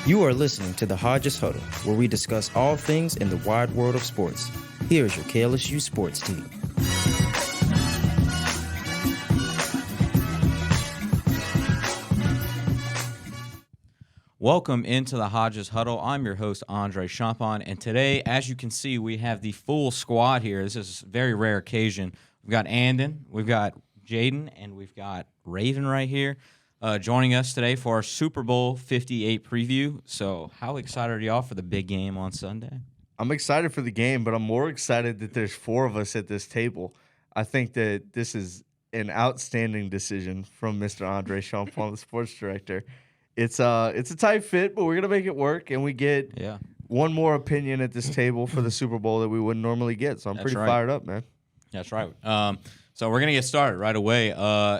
You are listening to the Hodges Huddle, where we discuss all things in the wide world of sports. Here is your KLSU sports team. Welcome into the Hodges Huddle. I'm your host, Andre Champon, and today, as you can see, we have the full squad here. This is a very rare occasion. We've got Andon, we've got Jaden, and we've got Raven right here joining us today for our Super Bowl 58 preview. So how excited are y'all for the big game on Sunday? I'm excited for the game, but I'm more excited that there's four of us at this table. I think that this is an outstanding decision from Mr. Andre Champon, the sports director. It's a tight fit, but we're gonna make it work, and we get one more opinion at this table for the Super Bowl that we wouldn't normally get. So I'm pretty fired up, man. That's right. So we're gonna get started right away,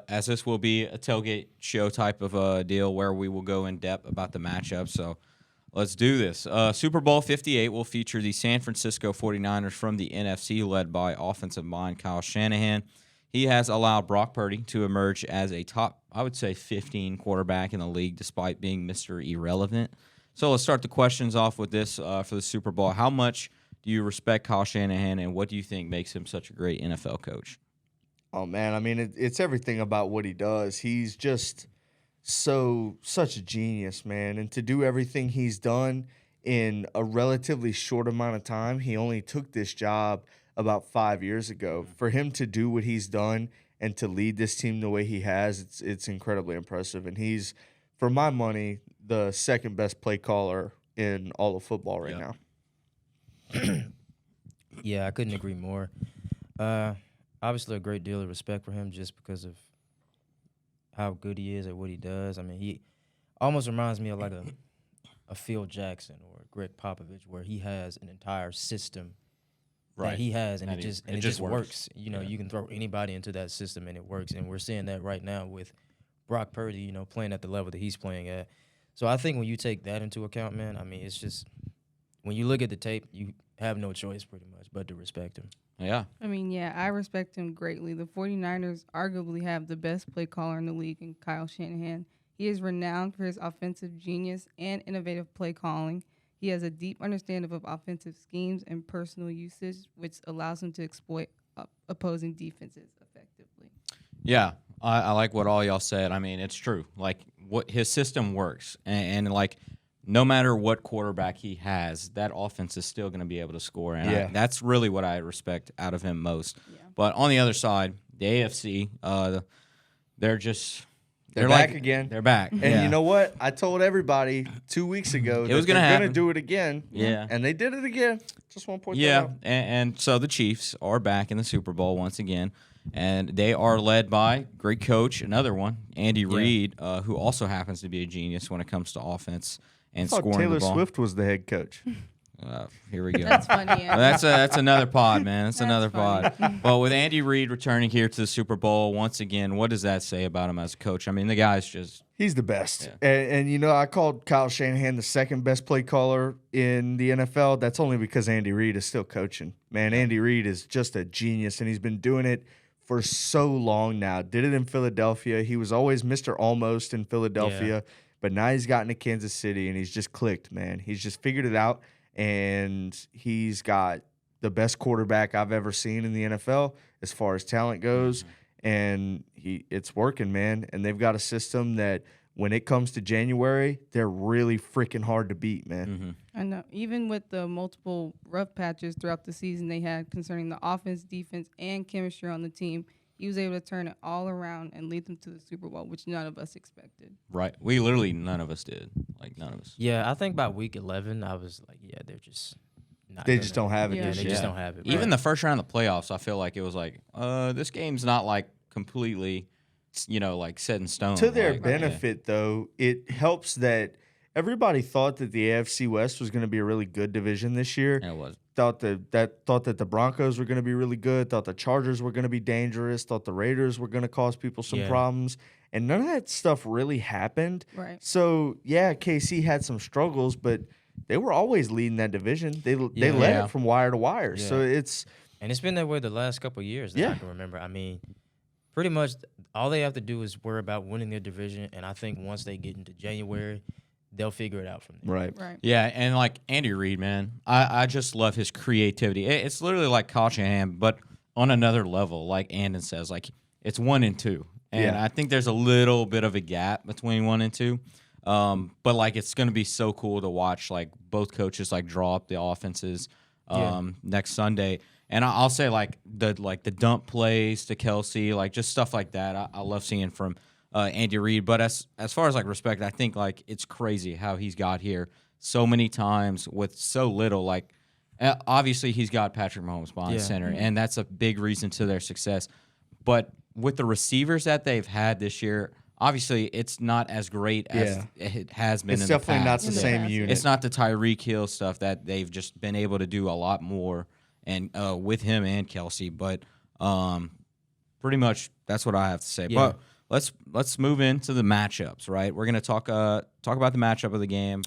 as this will be a tailgate show type of a deal where we will go in depth about the matchup. So let's do this. Super Bowl 58 will feature the San Francisco 49ers from the NFC, led by offensive mind Kyle Shanahan. He has allowed Brock Purdy to emerge as a top, I would say, 15 quarterback in the league, despite being Mr. Irrelevant. So let's start the questions off with this for the Super Bowl. How much do you respect Kyle Shanahan, and what do you think makes him such a great NFL coach? Oh, man, I mean, it's everything about what he does. He's just such a genius, man. And to do everything he's done in a relatively short amount of time, he only took this job about 5 years ago. For him to do what he's done and to lead this team the way he has, it's incredibly impressive. And he's, for my money, the second best play caller in all of football right now. Yeah, I couldn't agree more. Obviously, a great deal of respect for him just because of how good he is at what he does. I mean, he almost reminds me of like a Phil Jackson or a Greg Popovich, where he has an entire system that he has, and it just works. You know, you can throw anybody into that system, and it works. And we're seeing that right now with Brock Purdy, you know, playing at the level that he's playing at. So I think when you take that into account, man, I mean, it's just when you look at the tape, you have no choice pretty much but to respect him. Yeah. I mean, yeah, I respect him greatly. The 49ers arguably have the best play caller in the league in Kyle Shanahan. He is renowned for his offensive genius and innovative play calling. He has a deep understanding of offensive schemes and personal usage, which allows him to exploit opposing defenses effectively. Yeah, I like what all y'all said. I mean, it's true. Like, what his system works, and like, no matter what quarterback he has, that offense is still going to be able to score, and that's really what I respect out of him most. Yeah. But on the other side, the AFC, they're back like, again. They're back. And you know what? I told everybody 2 weeks ago that they're going to do it again. Yeah. And they did it again. Just want to point that out. Yeah, and so the Chiefs are back in the Super Bowl once again, and they are led by great coach, another one, Andy Reid, who also happens to be a genius when it comes to offense and scoring Taylor the ball. Swift was the head coach. Here we go. That's funny. Yeah. That's another pod, man. That's another pod. Well, with Andy Reid returning here to the Super Bowl once again, what does that say about him as a coach? I mean, the guy's just... He's the best. Yeah. And, you know, I called Kyle Shanahan the second best play caller in the NFL. That's only because Andy Reid is still coaching. Man, Andy Reid is just a genius, and he's been doing it for so long now. Did it in Philadelphia. He was always Mr. Almost in Philadelphia, but now he's gotten to Kansas City, and he's just clicked, man. He's just figured it out. And he's got the best quarterback I've ever seen in the NFL as far as talent goes. And it's working, man. And they've got a system that when it comes to January, they're really freaking hard to beat, man. I know. Even with the multiple rough patches throughout the season they had concerning the offense, defense, and chemistry on the team, he was able to turn it all around and lead them to the Super Bowl, which none of us expected. Right. None of us did. Like, none of us. Yeah, I think by week 11, I was like, they're just not They just don't have it Yeah. this They year. just don't have it. Even the first round of the playoffs, I feel like it was like, this game's not like completely, like set in stone. To their like, benefit, though, it helps that everybody thought that the AFC West was going to be a really good division this year. Yeah, it was. Thought that the Broncos were going to be really good. Thought the Chargers were going to be dangerous. Thought the Raiders were going to cause people some problems. And none of that stuff really happened. Right. So, yeah, KC had some struggles, but they were always leading that division. They led it from wire to wire. Yeah. So it's been that way the last couple of years that I can remember. I mean, pretty much all they have to do is worry about winning their division, and I think once they get into January, they'll figure it out from there. Right. Right. Yeah, and like Andy Reid, man, I just love his creativity. It's literally like Kyle Shanahan, but on another level. Like Andon says, like it's 1 and 2, and Yeah. I think there's a little bit of a gap between 1 and 2. But like it's gonna be so cool to watch like both coaches like draw up the offenses next Sunday. And I'll say like the dump plays to Kelsey, like just stuff like that. I love seeing from Andy Reid. But as far as like respect, I think like it's crazy how he's got here so many times with so little. Like obviously he's got Patrick Mahomes behind center, and that's a big reason to their success. But with the receivers that they've had this year, obviously it's not as great as it has been. It's in definitely the not past. the In the same past, unit. It's not the Tyreek Hill stuff that they've just been able to do a lot more, and with him and Kelsey. But pretty much that's what I have to say. Yeah. But let's move into the matchups. Right, we're gonna talk about the matchup of the game.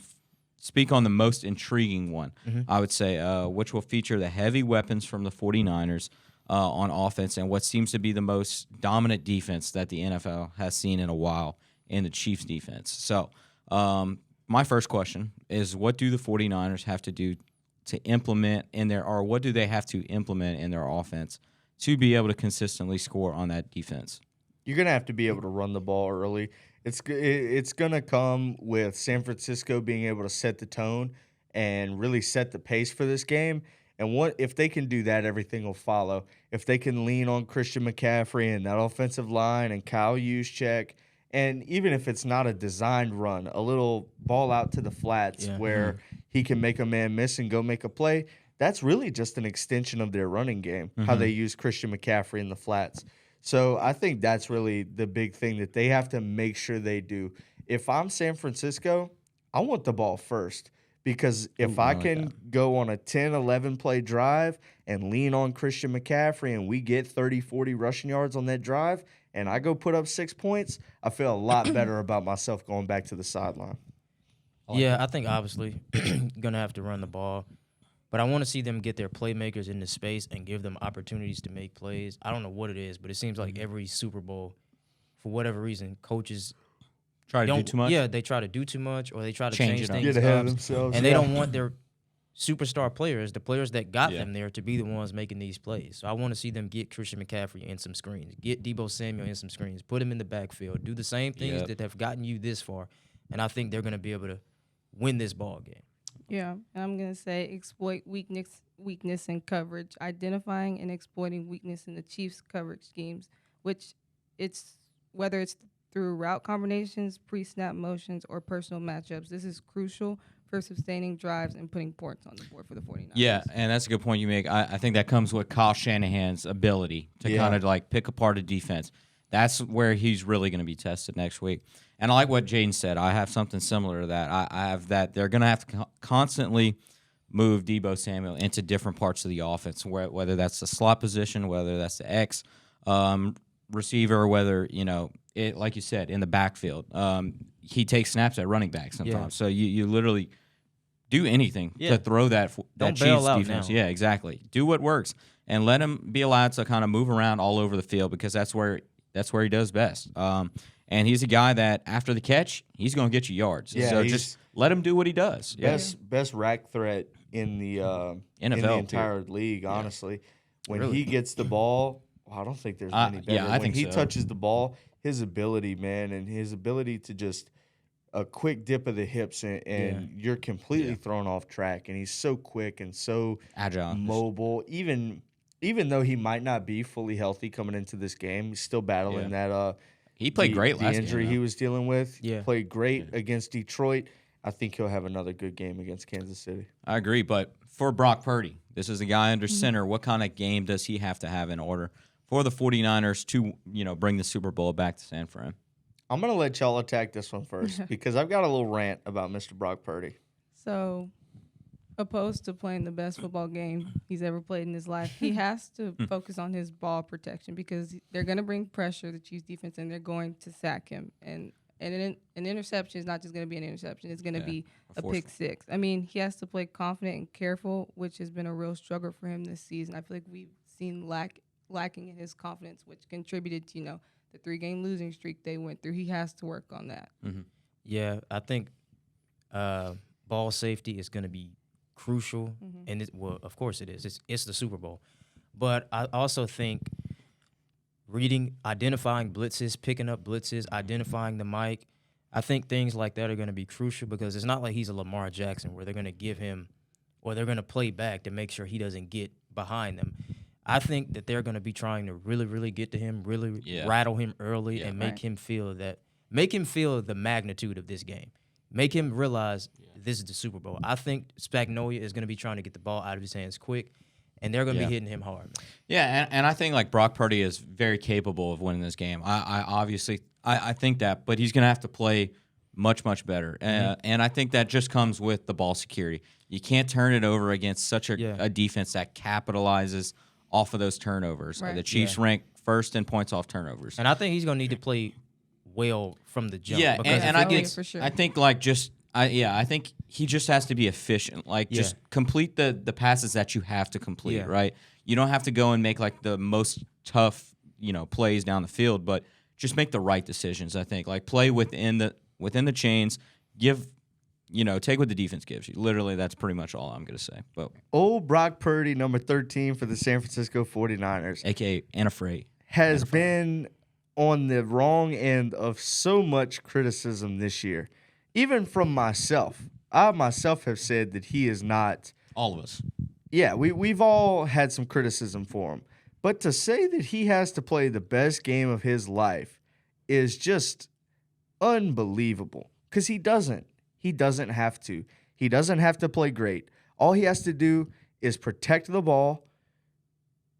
Speak on the most intriguing one, I would say, which will feature the heavy weapons from the 49ers on offense and what seems to be the most dominant defense that the NFL has seen in a while in the Chiefs defense. So my first question is, what do the 49ers have to do to implement or what do they have to implement in their offense to be able to consistently score on that defense? You're going to have to be able to run the ball early. It's going to come with San Francisco being able to set the tone and really set the pace for this game. And if they can do that, everything will follow. If they can lean on Christian McCaffrey and that offensive line and Kyle Juszczyk, and even if it's not a designed run, a little ball out to the flats where he can make a man miss and go make a play, that's really just an extension of their running game, how they use Christian McCaffrey in the flats. So I think that's really the big thing that they have to make sure they do. If I'm San Francisco, I want the ball first, because if I can go on a 10, 11 play drive and lean on Christian McCaffrey and we get 30, 40 rushing yards on that drive and I go put up 6 points, I feel a lot better about myself going back to the sideline. I think obviously gonna have to run the ball, but I want to see them get their playmakers into space and give them opportunities to make plays. I don't know what it is, but it seems like every Super Bowl, for whatever reason, coaches Try to do too much? Yeah, they try to do too much, or they try to Change change it up. things Get ahead of up, themselves. and they don't want their superstar players, the players that got Yeah. them there, to be the ones making these plays. So I want to see them get Christian McCaffrey in some screens, get Deebo Samuel in some screens, put him in the backfield, do the same things Yep. that have gotten you this far, and I think they're going to be able to win this ball game. Yeah, and I'm gonna say exploit weakness in coverage, identifying and exploiting weakness in the Chiefs' coverage schemes, which it's whether it's through route combinations, pre-snap motions, or personal matchups. This is crucial for sustaining drives and putting points on the board for the 49ers. Yeah, and that's a good point you make. I think that comes with Kyle Shanahan's ability to kind of like pick apart a defense. That's where he's really going to be tested next week. And I like what Jaden said. I have something similar to that. I have that they're going to have to constantly move Deebo Samuel into different parts of the offense, whether that's the slot position, whether that's the X receiver, whether, like you said, in the backfield. He takes snaps at running back sometimes. Yeah. So you literally do anything to throw that Don't bail Chiefs out defense. now. Yeah, exactly. Do what works and let him be allowed to kind of move around all over the field, because that's where he does best. And he's a guy that after the catch, he's going to get you yards. Yeah, so he's just let him do what he does. Yeah. Best rack threat in the in the NFL, entire league, honestly. When Really? he gets the ball, I don't think there's many better. yeah, I when think he so. touches the ball, his ability, man, and his ability to just a quick dip of the hips and you're completely thrown off track. And he's so quick and so Agile. mobile. Even though he might not be fully healthy coming into this game, he's still battling that He played great the last injury game. he was dealing with. Yeah. Played great against Detroit. I think he'll have another good game against Kansas City. I agree, but for Brock Purdy, this is a guy under Mm-hmm. center. What kind of game does he have to have in order for the 49ers to, bring the Super Bowl back to San Fran? I'm going to let y'all attack this one first because I've got a little rant about Mr. Brock Purdy. So, opposed to playing the best football game he's ever played in his life, he has to focus on his ball protection, because they're going to bring pressure, the Chiefs defense, and they're going to sack him. And an interception is not just going to be an interception. It's going to be a pick six. I mean, he has to play confident and careful, which has been a real struggle for him this season. I feel like we've seen lacking in his confidence, which contributed to, the 3-game losing streak they went through. He has to work on that. Yeah, I think ball safety is going to be crucial, and well, of course it is. It's the Super Bowl, but I also think identifying blitzes, picking up blitzes, identifying the mic. I think things like that are going to be crucial because it's not like he's a Lamar Jackson where they're going to give him or they're going to play back to make sure he doesn't get behind them. I think that they're going to be trying to really, really get to him, really rattle him early and make him feel the magnitude of this game. Make him realize this is the Super Bowl. I think Spagnuolo is going to be trying to get the ball out of his hands quick, and they're going to be hitting him hard. Yeah, and I think like Brock Purdy is very capable of winning this game. I obviously think that, but he's going to have to play much, much better. And I think that just comes with the ball security. You can't turn it over against such a defense that capitalizes off of those turnovers. Right. The Chiefs rank first in points off turnovers. And I think he's going to need to play well from the jump. Yeah, and I think for sure. I think like I think he just has to be efficient. Like just complete the passes that you have to complete, right? You don't have to go and make like the most tough, plays down the field, but just make the right decisions, I think. Like play within the chains, take what the defense gives you. Literally, that's pretty much all I'm going to say. But Old Brock Purdy, number 13 for the San Francisco 49ers, AKA Anafraid, has been on the wrong end of so much criticism this year. Even from myself. I myself have said that he is not. all of us. Yeah, we've all had some criticism for him. But to say that he has to play the best game of his life is just unbelievable. Because he doesn't. He doesn't have to. He doesn't have to play great. All he has to do is protect the ball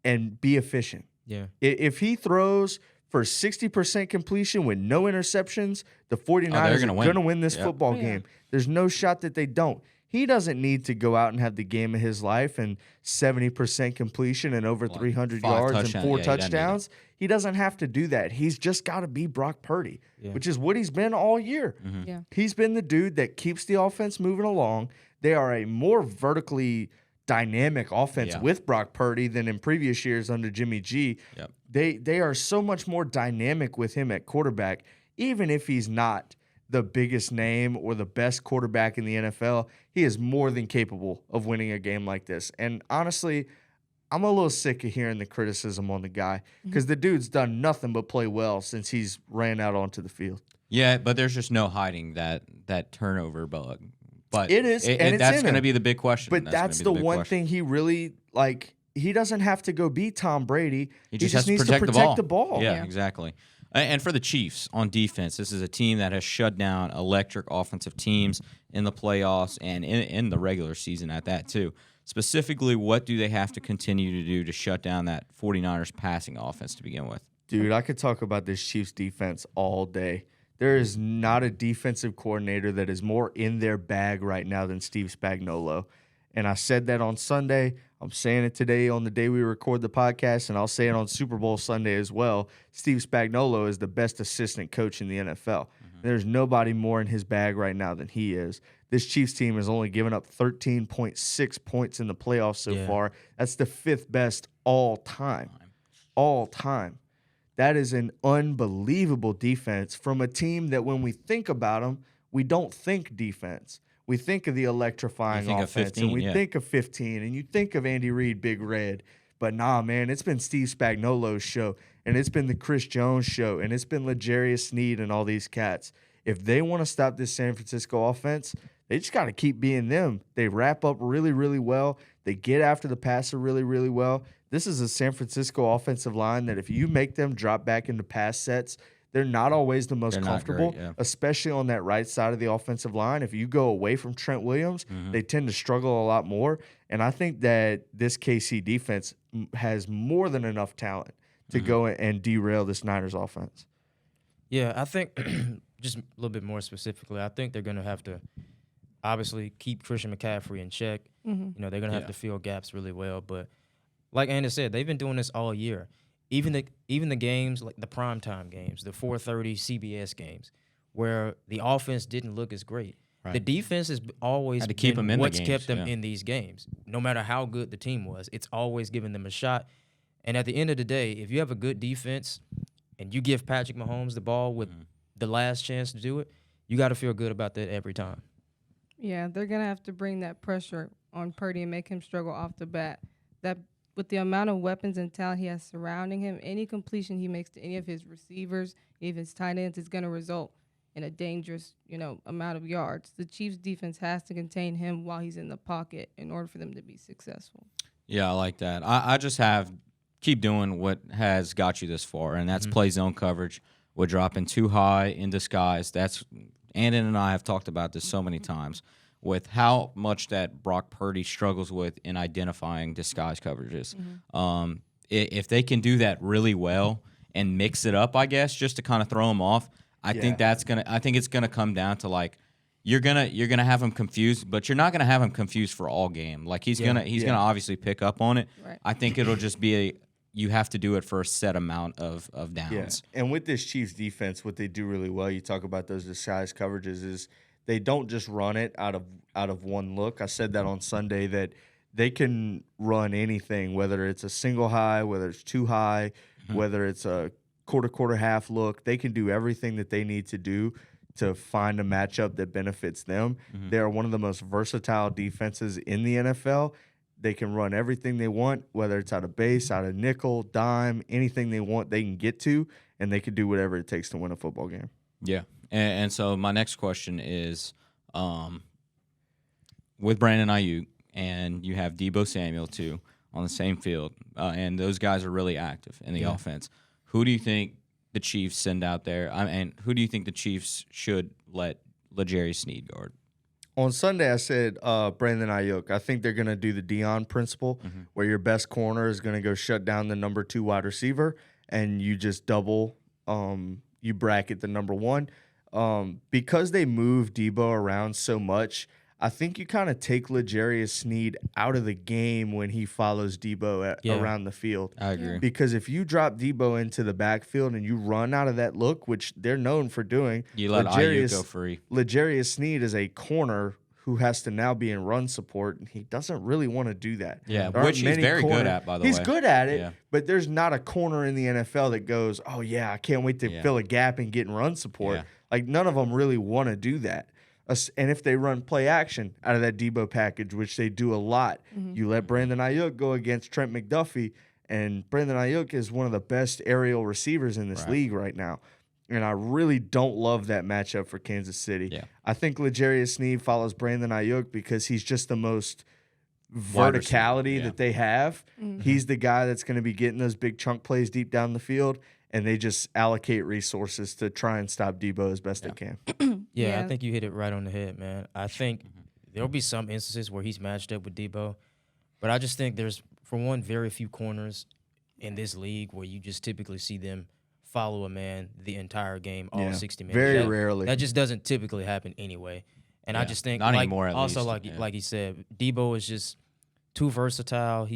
and be efficient. Yeah. If he throws for 60% completion with no interceptions, the 49ers are going to win this football game. There's no shot that they don't. He doesn't need to go out and have the game of his life and 70% completion and over 300 yards and 4 touchdowns. He doesn't have to do that. He's just got to be Brock Purdy, which is what he's been all year. Yeah. He's been the dude that keeps the offense moving along. They are a more vertically dynamic offense with Brock Purdy than in previous years under Jimmy G. Yep. They are so much more dynamic with him at quarterback, even if he's not the biggest name or the best quarterback in the NFL. He is more than capable of winning a game like this. And honestly, I'm a little sick of hearing the criticism on the guy because the dude's done nothing but play well since he's ran out onto the field. Yeah, but there's just no hiding that turnover bug. But it is, and that's going to be the big question. But that's the one thing he really like. He doesn't have to go beat Tom Brady. He just needs to protect the ball. Yeah, exactly. And for the Chiefs on defense, this is a team that has shut down electric offensive teams in the playoffs and in the regular season at that too. Specifically, what do they have to continue to do to shut down that 49ers passing offense to begin with? Dude, I could talk about this Chiefs defense all day. There is not a defensive coordinator that is more in their bag right now than Steve Spagnuolo. And I said that on Sunday. I'm saying it today on the day we record the podcast, and I'll say it on Super Bowl Sunday as well. Steve Spagnuolo is the best assistant coach in the NFL. There's nobody more in his bag right now than he is. This Chiefs team has only given up 13.6 points in the playoffs so far. That's the 5th best all time. All time. That is an unbelievable defense from a team that when we think about them, we don't think defense. We think of the electrifying offense, 15, and we think of 15, and you think of Andy Reid, Big Red. But nah, man, it's been Steve Spagnuolo's show, and it's been the Chris Jones show, and it's been L'Jarius Sneed and all these cats. If they want to stop this San Francisco offense, they just got to keep being them. They wrap up really, really well. They get after the passer really, really well. This is a San Francisco offensive line that if you make them drop back into pass sets, they're not always the most comfortable, especially on that right side of the offensive line. If you go away from Trent Williams, they tend to struggle a lot more. And I think that this KC defense has more than enough talent to go and derail this Niners offense. Yeah, I think just a little bit more specifically, I think they're going to have to obviously keep Christian McCaffrey in check. They're going to have to fill gaps really well. But like Andy said, they've been doing this all year. Even the games, like the primetime games, the 4:30 CBS games, where the offense didn't look as great. Right. The defense has always been what's kept them in these games. No matter how good the team was, it's always given them a shot. And at the end of the day, if you have a good defense and you give Patrick Mahomes the ball with the last chance to do it, you got to feel good about that every time. Yeah, they're gonna have to bring that pressure on Purdy and make him struggle off the bat. That with the amount of weapons and talent he has surrounding him, any completion he makes to any of his receivers, even his tight ends, is gonna result in a dangerous, amount of yards. The Chiefs' defense has to contain him while he's in the pocket in order for them to be successful. Yeah, I like that. I just have keep doing what has got you this far, and that's play zone coverage. We're dropping too high in disguise. That's Andon and I have talked about this so many times with how much that Brock Purdy struggles with in identifying disguise coverages. If they can do that really well and mix it up, I guess, just to kind of throw him off, I think it's gonna come down to like you're gonna have him confused, but you're not gonna have him confused for all game. Like he's gonna obviously pick up on it. Right. I think it'll just be you have to do it for a set amount of downs. Yeah. And with this Chiefs defense, what they do really well, you talk about those disguise coverages, is they don't just run it out of one look. I said that on Sunday that they can run anything, whether it's a single high, whether it's two high, whether it's a quarter half look. They can do everything that they need to do to find a matchup that benefits them. They are one of the most versatile defenses in the NFL. They can run everything they want, whether it's out of base, out of nickel, dime, anything they want, they can get to, and they can do whatever it takes to win a football game. Yeah. And so my next question is with Brandon Ayuk, and you have Deebo Samuel too on the same field, and those guys are really active in the offense. Who do you think the Chiefs send out there? And who do you think the Chiefs should let L'Jarius Sneed guard? On Sunday, I said Brandon Ayuk. I think they're going to do the Dion principle, where your best corner is going to go shut down the number 2 wide receiver, and you just double, you bracket the number 1. Because they move Debo around so much, I think you kind of take L'Jarius Sneed out of the game when he follows Debo around the field. I agree. Because if you drop Debo into the backfield and you run out of that look, which they're known for doing, You let Ayuk go free. L'Jarius Sneed is a corner who has to now be in run support, and he doesn't really want to do that. Yeah, There aren't which he's many very good at, by the way. He's good at it, Yeah. but there's not a corner in the NFL that goes, oh, yeah, I can't wait to fill a gap and get in run support. Yeah. Like, none of them really want to do that. And if they run play action out of that Debo package, which they do a lot, you let Brandon Ayuk go against Trent McDuffie, and Brandon Ayuk is one of the best aerial receivers in this league right now. And I really don't love that matchup for Kansas City. Yeah. I think L'Jarius Sneed follows Brandon Ayuk because he's just the most verticality that they have. He's the guy that's going to be getting those big chunk plays deep down the field, and they just allocate resources to try and stop Debo as best they can. Yeah, Yeah. I think you hit it right on the head, man. I think there'll be some instances where he's matched up with Debo, but I just think there's, for one, very few corners in this league where you just typically see them follow a man the entire game, all 60 minutes. Very rarely. That just doesn't typically happen anyway. And I just think, not like, anymore, at also least. like he said, Debo is just too versatile.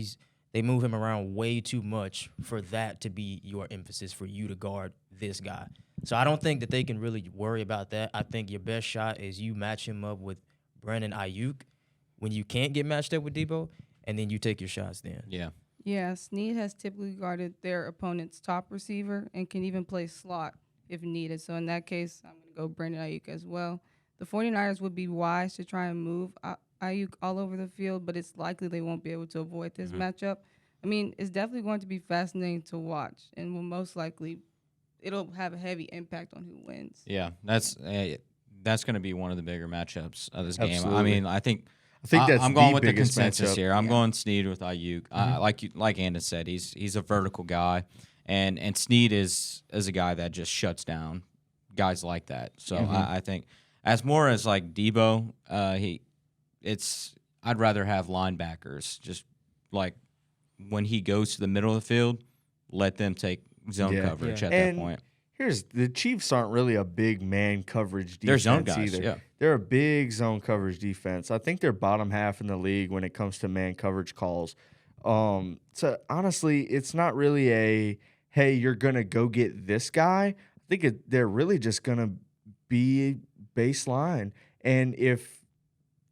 They move him around way too much for that to be your emphasis for you to guard this guy. So I don't think that they can really worry about that. I think your best shot is you match him up with Brandon Ayuk when you can't get matched up with Debo, and then you take your shots then. Yeah. Yeah, Snead has typically guarded their opponent's top receiver and can even play slot if needed. So in that case, I'm going to go Brandon Ayuk as well. The 49ers would be wise to try and move Ayuk all over the field, but it's likely they won't be able to avoid this matchup. I mean, it's definitely going to be fascinating to watch, and will most likely it'll have a heavy impact on who wins. Yeah, that's going to be one of the bigger matchups of this game. I Absolutely. mean, I think that's I'm going the with the biggest consensus matchup. here. I'm going Snead with Ayuk. Like Andon said, he's a vertical guy, and Snead is a guy that just shuts down guys like that. So I think as more as like Debo, I'd rather have linebackers just like when he goes to the middle of the field, let them take zone coverage at that point. Here's the Chiefs aren't really a big man coverage defense They're zone guys, either. yeah. They're a big zone coverage defense. I think they're bottom half in the league when it comes to man coverage calls. So honestly, it's not really a hey, you're gonna go get this guy. I think they're really just gonna be baseline. And if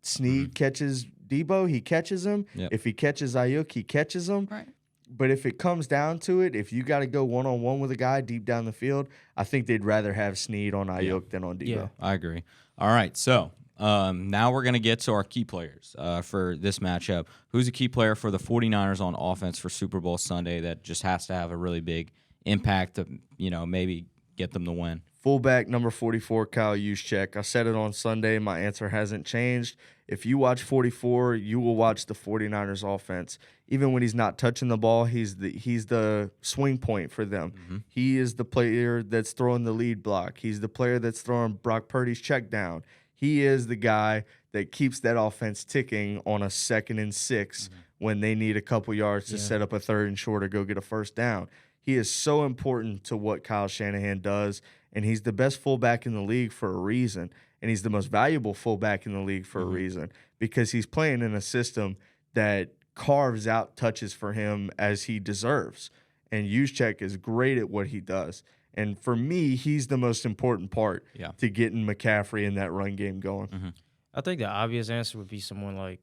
Snead catches Debo, he catches him. Yep. If he catches Ayuk, he catches him. Right. But if it comes down to it, if you got to go one-on-one with a guy deep down the field, I think they'd rather have Snead on Ayuk than on Debo. Yeah. I agree. All right, so Now we're going to get to our key players for this matchup. Who's a key player for the 49ers on offense for Super Bowl Sunday that just has to have a really big impact to, maybe get them to win? Fullback number 44, Kyle Juszczyk. I said it on Sunday. My answer hasn't changed. If you watch 44, you will watch the 49ers offense. Even when he's not touching the ball, he's the swing point for them. Mm-hmm. He is the player that's throwing the lead block. He's the player that's throwing Brock Purdy's check down. He is the guy that keeps that offense ticking on a 2nd and 6 when they need a couple yards to set up a 3rd and short or go get a first down. He is so important to what Kyle Shanahan does, and he's the best fullback in the league for a reason, and he's the most valuable fullback in the league for a reason because he's playing in a system that carves out touches for him as he deserves, and Juszczyk is great at what he does. And for me, he's the most important part to getting McCaffrey in that run game going. I think the obvious answer would be someone like,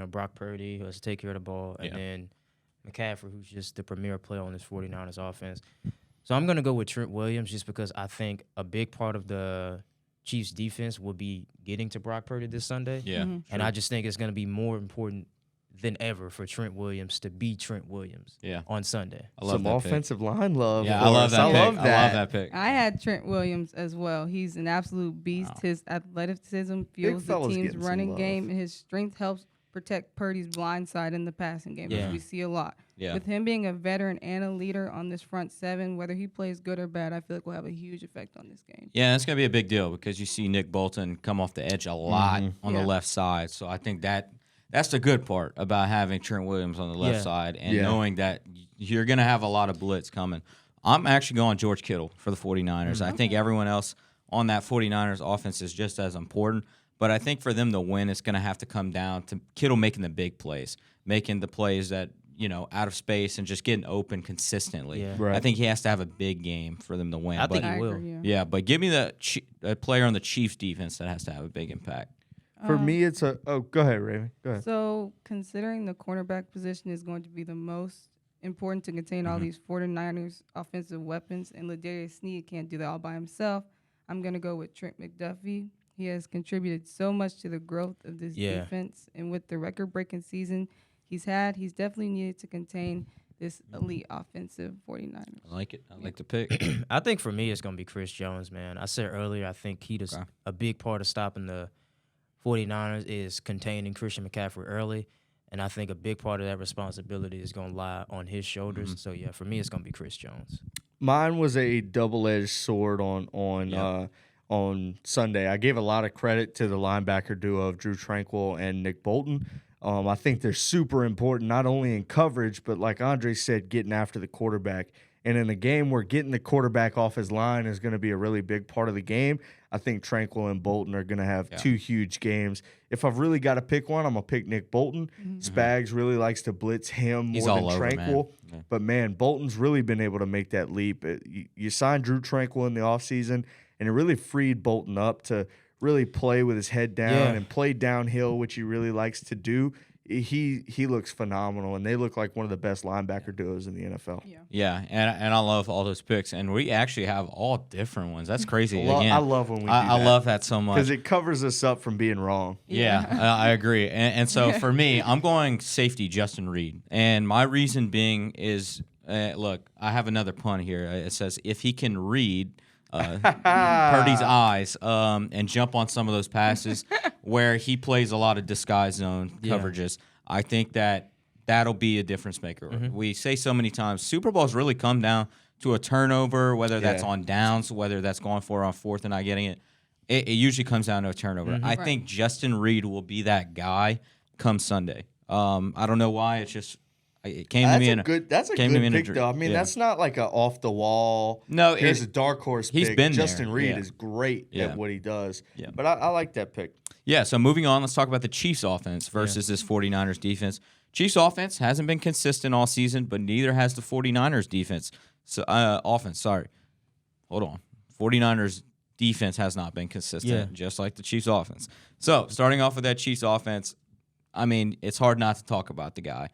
Brock Purdy, who has to take care of the ball, and then McCaffrey, who's just the premier player on this 49ers offense. So I'm going to go with Trent Williams just because I think a big part of the Chiefs' defense will be getting to Brock Purdy this Sunday. Yeah. And I just think it's going to be more important than ever for Trent Williams to be Trent Williams on Sunday. I love Some that offensive line love. Yeah, I love that pick. I love I that. love that pick. I had Trent Williams as well. He's an absolute beast. Wow. His athleticism fuels the fella's team's getting some running love. game, and his strength helps protect Purdy's blind side in the passing game, which we see a lot. Yeah. With him being a veteran and a leader on this front seven, whether he plays good or bad, I feel like will have a huge effect on this game. Yeah, that's going to be a big deal because you see Nick Bolton come off the edge a lot on the left side. So I think that's the good part about having Trent Williams on the left side and knowing that you're going to have a lot of blitz coming. I'm actually going George Kittle for the 49ers. I think everyone else on that 49ers offense is just as important. But I think for them to win, it's going to have to come down to Kittle making the big plays, making the plays that, out of space and just getting open consistently. Yeah. Right. I think he has to have a big game for them to win. I But think he will. agree, yeah, but give me a player on the Chiefs defense that has to have a big impact. For me, it's go ahead, Raven. Go ahead. So, considering the cornerback position is going to be the most important to contain all these 49ers offensive weapons, and Ladarius Sneed can't do that all by himself, I'm going to go with Trent McDuffie. He has contributed so much to the growth of this defense, and with the record-breaking season he's definitely needed to contain this elite offensive 49ers. I like it. I like the pick. I think for me, it's going to be Chris Jones, man. I said earlier, I think he does a big part of stopping the 49ers is containing Christian McCaffrey early, and I think a big part of that responsibility is going to lie on his shoulders. So, yeah, for me, it's going to be Chris Jones. Mine was a double-edged sword on Sunday. I gave a lot of credit to the linebacker duo of Drew Tranquill and Nick Bolton. I think they're super important, not only in coverage, but like Andre said, getting after the quarterback. And in a game where getting the quarterback off his line is going to be a really big part of the game, I think Tranquill and Bolton are going to have two huge games. If I've really got to pick one, I'm going to pick Nick Bolton. Spags really likes to blitz him more than Tranquill. man. But, man, Bolton's really been able to make that leap. You signed Drew Tranquill in the offseason, and it really freed Bolton up to really play with his head down and play downhill, which he really likes to do. He looks phenomenal, and they look like one of the best linebacker duos in the NFL. Yeah, and I love all those picks, and we actually have all different ones. That's crazy. I love when we do that. I love that so much Because it covers us up from being wrong. Yeah, I agree. And so for me, I'm going safety Justin Reed. And my reason being is, look, I have another pun here. It says, if he can read Purdy's eyes and jump on some of those passes where he plays a lot of disguise zone coverages, I think that'll be a difference maker. We say so many times, Super Bowls really come down to a turnover, whether that's on downs, whether that's going for on fourth and not getting it. It usually comes down to a turnover. I think Justin Reed will be that guy come Sunday. I don't know why. It's just it came to me. That's a good pick, though. I mean, that's not like a off the wall. No, here's a dark horse he's pick. been there. Justin Reed is great at what he does. Yeah. But I like that pick. Yeah, so moving on, let's talk about the Chiefs offense versus this 49ers defense. Chiefs offense hasn't been consistent all season, but neither has the 49ers defense. So offense, sorry. Hold on. 49ers defense has not been consistent, just like the Chiefs offense. So, starting off with that Chiefs offense, I mean, it's hard not to talk about the guy.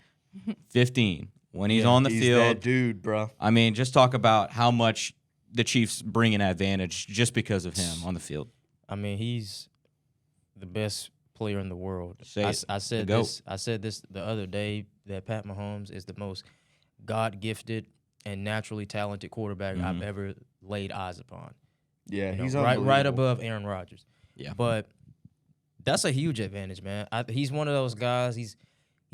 15 when he's on the He's field. that dude, bro. I mean, just talk about how much the Chiefs bring an advantage just because of him on the field. I mean, he's the best player in the world. Say it. I said The GOAT. this. I said this the other day that Pat Mahomes is the most God-gifted and naturally talented quarterback Mm-hmm. I've ever laid eyes upon. Yeah, You know, he's right unbelievable. above Aaron Rodgers. Yeah. But that's a huge advantage, man. He's one of those guys. He's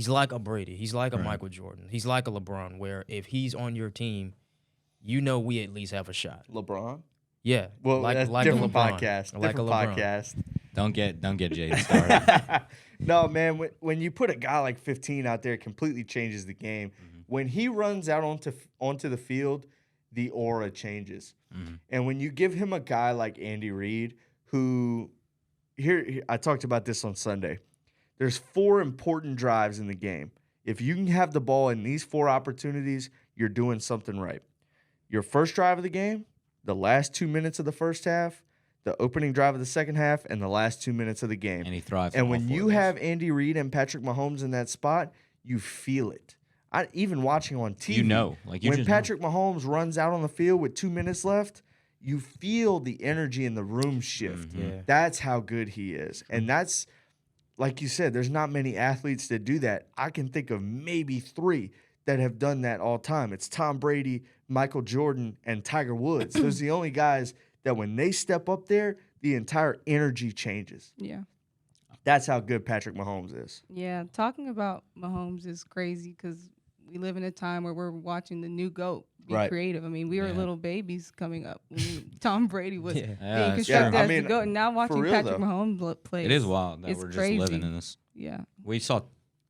like a Brady. He's like a Right. Michael Jordan. He's like a LeBron, where if he's on your team, you know we at least have a shot. LeBron. Yeah. Well, that's like different a LeBron. podcast. Like Different a LeBron. podcast. Don't get Jaden started. No, man. When you put a guy like 15 out there, it completely changes the game. Mm-hmm. When he runs out onto the field, the aura changes. And when you give him a guy like Andy Reid, who here I talked about this on Sunday. There's 4 important drives in the game. If you can have the ball in these 4 opportunities, you're doing something right. Your first drive of the game, the last 2 minutes of the first half, the opening drive of the second half, and the last 2 minutes of the game. And he thrives. And on all when 4 you of those. have Andy Reid and Patrick Mahomes in that spot, you feel it. Even watching on TV, You know, like you when just know. Patrick Mahomes runs out on the field with 2 minutes left, you feel the energy in the room shift. Mm-hmm. Yeah. That's how good he is. And that's, like you said, there's not many athletes that do that. I can think of maybe 3 that have done that all time. It's Tom Brady, Michael Jordan, and Tiger Woods. Those are the only guys that when they step up there, the entire energy changes. Yeah. That's how good Patrick Mahomes is. Yeah, talking about Mahomes is crazy because we live in a time where we're watching the new GOAT be Right. creative. I mean, we were Yeah. little babies coming up when Tom Brady was Yeah. being Yeah, it's constructed true. I as mean, the GOAT. And now watching real, Patrick though. Mahomes play. It is wild that It's we're crazy. just living in this. Yeah. We saw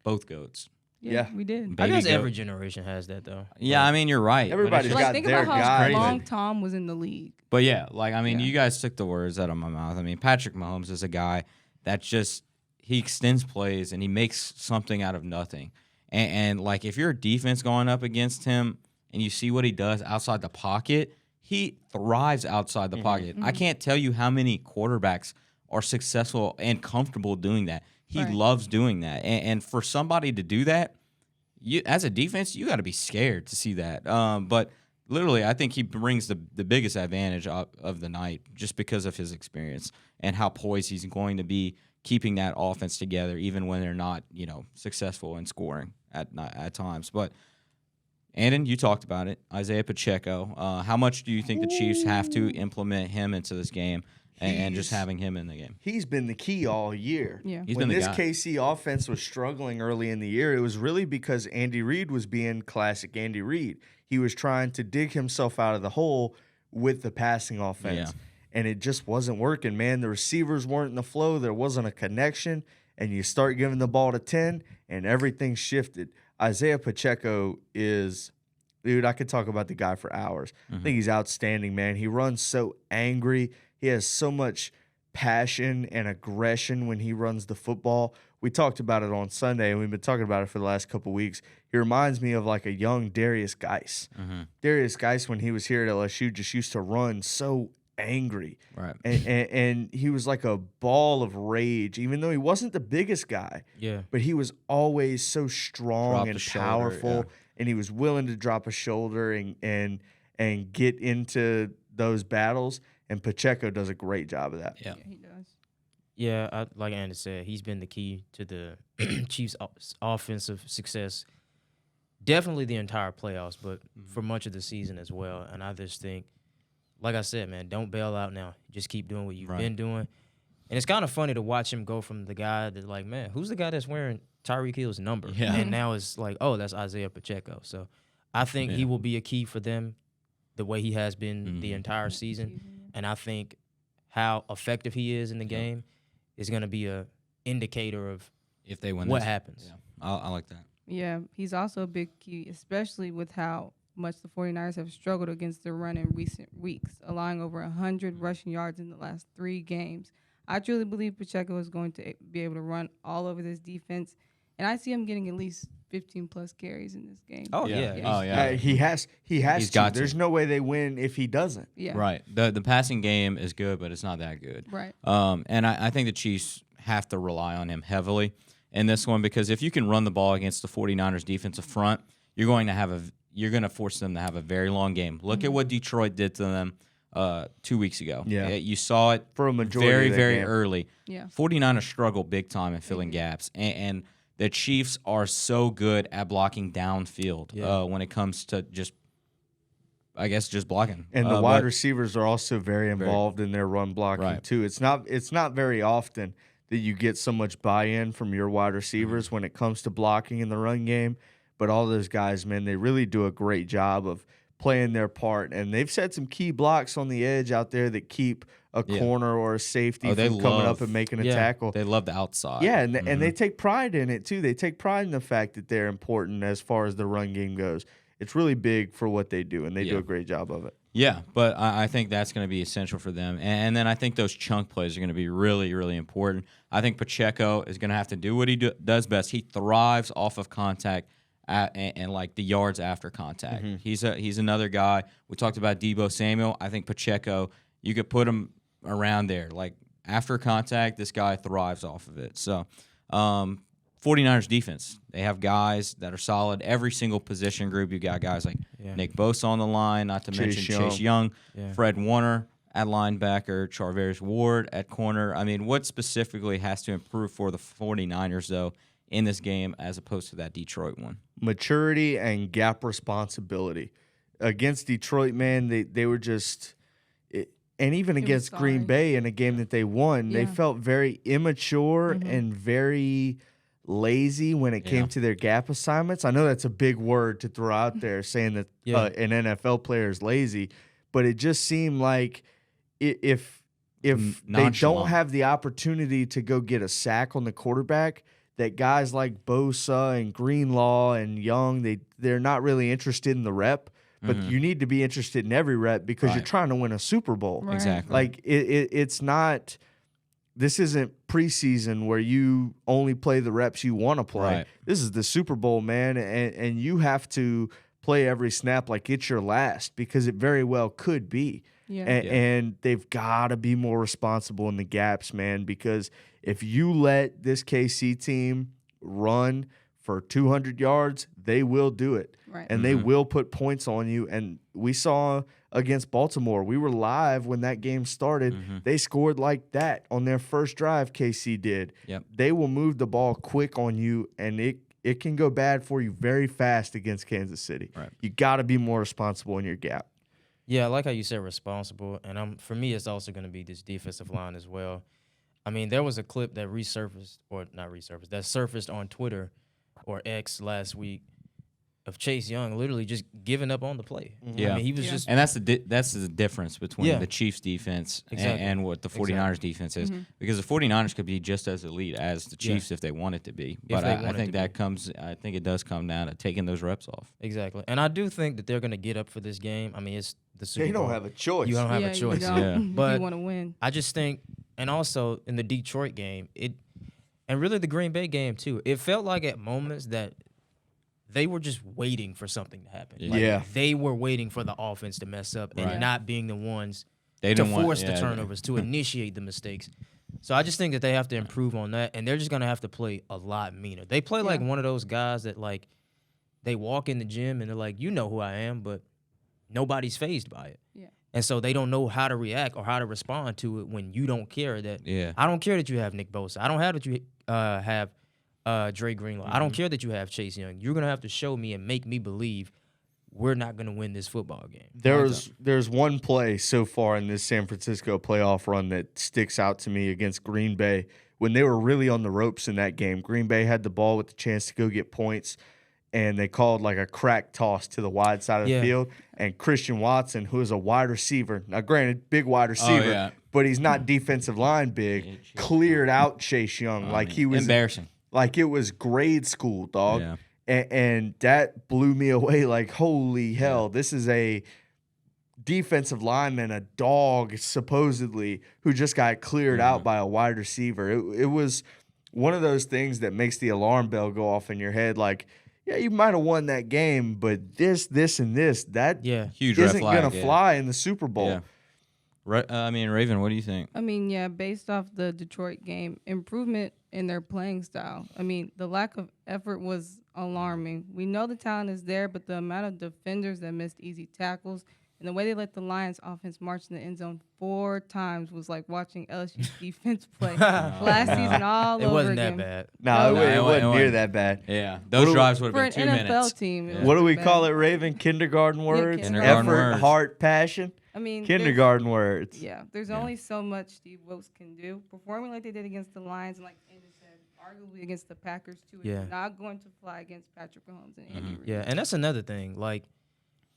both goats. Yeah. We did. I Baby guess goat. every generation has that though. Yeah, I mean you're right. but it's Everybody's just- Like, got think their about guy. how long Tom was in the league. But yeah, like I mean, Yeah. you guys took the words out of my mouth. I mean, Patrick Mahomes is a guy that just he extends plays and he makes something out of nothing. And like if you're a defense going up against him and you see what he does outside the pocket, he thrives outside the pocket. I can't tell you how many quarterbacks are successful and comfortable doing that. He Right. loves doing that. And for somebody to do that, you as a defense, you got to be scared to see that. But literally, I think he brings the biggest advantage of the night just because of his experience and how poised he's going to be keeping that offense together, even when they're not, successful in scoring at times. But Andon, you talked about it. Isaiah Pacheco. How much do you think the Chiefs have to implement him into this game and just He's- having him in the game? He's been the key all year. Yeah. He's When been the this guy. KC offense was struggling early in the year, it was really because Andy Reid was being classic Andy Reid. He was trying to dig himself out of the hole with the passing offense. Yeah. And it just wasn't working, man. The receivers weren't in the flow. There wasn't a connection. And you start giving the ball to 10, and everything shifted. Isaiah Pacheco is, dude, I could talk about the guy for hours. I think he's outstanding, man. He runs so angry. He has so much passion and aggression when he runs the football. We talked about it on Sunday, and we've been talking about it for the last couple weeks. He reminds me of like a young Darius Geis. Darius Geis, when he was here at LSU, just used to run so angry. Right. And he was like a ball of rage, even though he wasn't the biggest guy. Yeah. But he was always so strong Drop and the shoulder, powerful, yeah. and he was willing to drop a shoulder and get into those battles. And Pacheco does a great job of that. Yeah. Yeah, he does. Yeah, like Andy said, he's been the key to the Chiefs' offensive success. Definitely the entire playoffs, but for much of the season as well. And I just think, like I said, man, don't bail out now. Just keep doing what you've Right. been doing. And it's kind of funny to watch him go from the guy that's like, man, who's the guy that's wearing Tyreek Hill's number? Yeah. And now it's like, oh, that's Isaiah Pacheco. So I think he Yeah. will be a key for them the way he has been the Mhm. entire season. And I think how effective he is in the game is going to be a indicator of If they win what this. happens. Yeah. I like that. Yeah, he's also a big key, especially with how much the 49ers have struggled against the run in recent weeks, allowing over 100 rushing yards in the last 3 games. I truly believe Pacheco is going to be able to run all over this defense, and I see him getting at least 15-plus carries in this game. Oh, Yeah. yeah. Oh, yeah. He has He's to. got to. There's no way they win if he doesn't. Yeah. Right. The passing game is good, but it's not that good. Right. And I think the Chiefs have to rely on him heavily in this one because if you can run the ball against the 49ers defensive front, you're going to force them to have a very long game. Look at what Detroit did to them 2 weeks ago. Yeah. You saw it For a majority very, of that very game. early. Yeah. 49ers struggle big time in filling gaps, and the Chiefs are so good at blocking downfield when it comes to just blocking. And the But- wide receivers are also very involved in their run blocking Right. too. It's not very often that you get so much buy-in from your wide receivers when it comes to blocking in the run game. But all those guys, man, they really do a great job of playing their part. And they've set some key blocks on the edge out there that keep a corner or a safety they from coming up love- and making a yeah, tackle. They love the outside. Yeah, and they take pride in it too. They take pride in the fact that they're important as far as the run game goes. It's really big for what they do, and they do Yeah. a great job of it. Yeah, but I think that's going to be essential for them. And then I think those chunk plays are going to be really, really important. I think Pacheco is going to have to do what he does best. He thrives off of contact and like the yards after contact. He's another guy. We talked about Deebo Samuel. I think Pacheco, you could put him around there. Like after contact, this guy thrives off of it. So 49ers defense, they have guys that are solid. Every single position group, you got guys like Nick Bosa on the line, not to mention Chase Young, Fred Warner at linebacker, Charvarius Ward at corner. I mean, what specifically has to improve for the 49ers, though, in this game as opposed to that Detroit one? Maturity and gap responsibility. Against Detroit, man, they were just and even against Green Bay in a game that they won, they felt very immature and very lazy when it came to their gap assignments. I know that's a big word to throw out there, saying that an NFL player is lazy, but it just seemed like if they don't have the opportunity to go get a sack on the quarterback, that guys like Bosa and Greenlaw and Young, they're not really interested in the rep. But you need to be interested in every rep because you're trying to win a Super Bowl. Right. Exactly. Like it's not. This isn't preseason where you only play the reps you want to play. Right. This is the Super Bowl, man, and you have to play every snap like it's your last because it very well could be. Yeah. And they've got to be more responsible in the gaps, man, because if you let this KC team run for 200 yards, they will do it. Right. And they will put points on you. And we saw against Baltimore, we were live when that game started. They scored like that on their first drive, KC did. Yep. They will move the ball quick on you, and it can go bad for you very fast against Kansas City. Right. You got to be more responsible in your gap. Yeah, I like how you said responsible, and for me, it's also going to be this defensive line as well. I mean, there was a clip that that surfaced on Twitter or X last week of Chase Young literally just giving up on the play. Yeah. I mean, he was just And that's the difference between the Chiefs defense Exactly. and what the 49ers defense is. Because the 49ers could be just as elite as the Chiefs if they wanted to be. But they I wanted think to I think it does come down to taking those reps off. exactly. And I do think that they're going to get up for this game. I mean, it's the Super Bowl. a choice. You don't have a You choice. don't. Yeah. But you want to win. I just think, and also in the Detroit game, and really the Green Bay game too, it felt like at moments that they were just waiting for something to happen. Like, Yeah. they were waiting for the offense to mess up and Right. not being the ones They to didn't want- force the yeah, turnovers, to initiate the mistakes. So I just think that they have to improve on that, and they're just going to have to play a lot meaner. They play like one of those guys that, like, they walk in the gym and they're like, you know who I am, but nobody's fazed by it. Yeah. And so they don't know how to react or how to respond to it when you don't care that. Yeah. I don't care that you have Nick Bosa. I don't have that you have Dre Greenlaw. I don't care that you have Chase Young. You're going to have to show me and make me believe we're not going to win this football game. There's one play so far in this San Francisco playoff run that sticks out to me against Green Bay when they were really on the ropes in that game. Green Bay had the ball with the chance to go get points, and they called like a crack toss to the wide side of the field. And Christian Watson, who is a wide receiver, now granted, big wide receiver, but he's not defensive line big, cleared out Chase Young like he was embarrassing. Like it was grade school, dog. Yeah. And that blew me away. Like, holy hell, this is a defensive lineman, a dog, supposedly, who just got cleared out by a wide receiver. It was one of those things that makes the alarm bell go off in your head. Like, yeah, you might have won that game, but this, and this, that Huge red isn't flag, going to fly in the Super Bowl. Yeah. Raven, what do you think? I mean, yeah, based off the Detroit game, improvement in their playing style. I mean, the lack of effort was alarming. We know the talent is there, but the amount of defenders that missed easy tackles And the way they let the Lions offense march in the end zone 4 times was like watching LSU's defense play last season all It over wasn't again. that bad. No, No, it it wasn't near wasn't. that bad. Yeah, those What do- drives would For have an been 2 NFL minutes. team, it Yeah. was What do we bad. call it, Raven? Kindergarten words? kindergarten Effort, words. heart, passion? I mean, Kindergarten words. there's only so much Steve Wilkes can do. Performing like they did against the Lions and like Andy said, arguably against the Packers too, Yeah. is not going to fly against Patrick Mahomes and Andy Reid. Yeah, and that's another thing. Like,